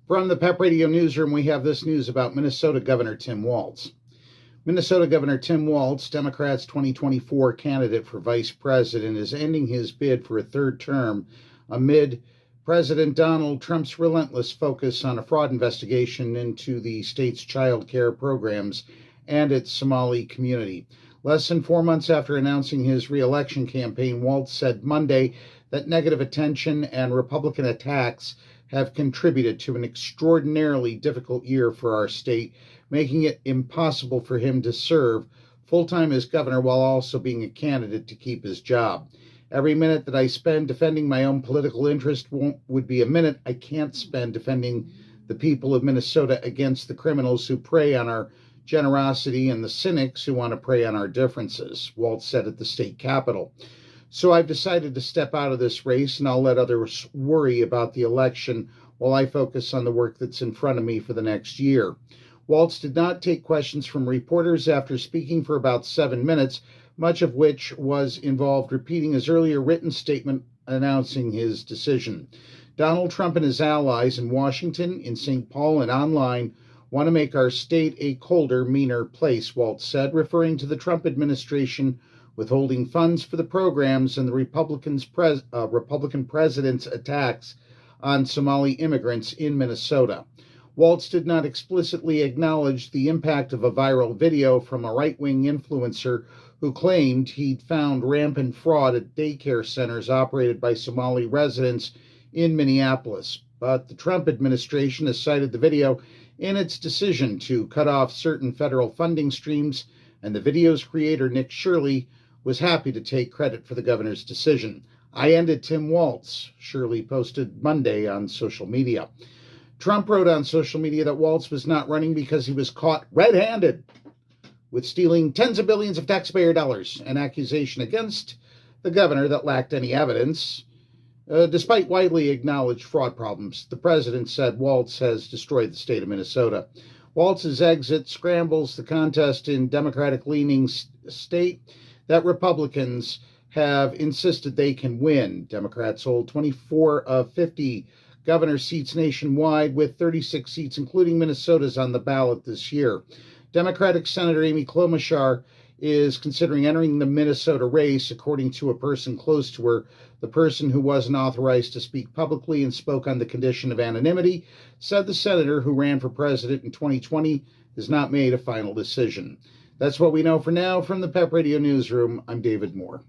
From the PEP Radio Newsroom, we have this news about Minnesota Governor Tim Walz. Minnesota Governor Tim Walz, Democrats' 2024 candidate for vice president, is ending his bid for a third term amid President Donald Trump's relentless focus on a fraud investigation into the state's child care programs and its Somali community. Less than 4 months after announcing his reelection campaign, Walz said Monday that negative attention and Republican attacks have contributed to an extraordinarily difficult year for our state, making it impossible for him to serve full-time as governor while also being a candidate to keep his job. Every minute that I spend defending my own political interest would be a minute I can't spend defending the people of Minnesota against the criminals who prey on our generosity and the cynics who want to prey on our differences, Walz said at the state capitol. So I've decided to step out of this race, and I'll let others worry about the election while I focus on the work that's in front of me for the next year. Walz did not take questions from reporters after speaking for about 7 minutes, much of which was involved repeating his earlier written statement announcing his decision. Donald Trump and his allies in Washington, in St. Paul, and online want to make our state a colder, meaner place, Walz said, referring to the Trump administration withholding funds for the programs and the Republican president's attacks on Somali immigrants in Minnesota. Walz did not explicitly acknowledge the impact of a viral video from a right-wing influencer who claimed he'd found rampant fraud at daycare centers operated by Somali residents in Minneapolis. But the Trump administration has cited the video in its decision to cut off certain federal funding streams, and the video's creator, Nick Shirley, was happy to take credit for the governor's decision. I ended Tim Walz, Shirley posted Monday on social media. Trump wrote on social media that Walz was not running because he was caught red-handed with stealing tens of billions of taxpayer dollars, an accusation against the governor that lacked any evidence. Despite widely acknowledged fraud problems, the president said Walz has destroyed the state of Minnesota. Walz's exit scrambles the contest in Democratic-leaning state that Republicans have insisted they can win. Democrats hold 24 of 50 governor seats nationwide, with 36 seats, including Minnesota's, on the ballot this year. Democratic Senator Amy Klobuchar is considering entering the Minnesota race, according to a person close to her. The person, who wasn't authorized to speak publicly and spoke on the condition of anonymity, said the senator, who ran for president in 2020, has not made a final decision. That's what we know for now. From the PEP Radio Newsroom, I'm David Moore.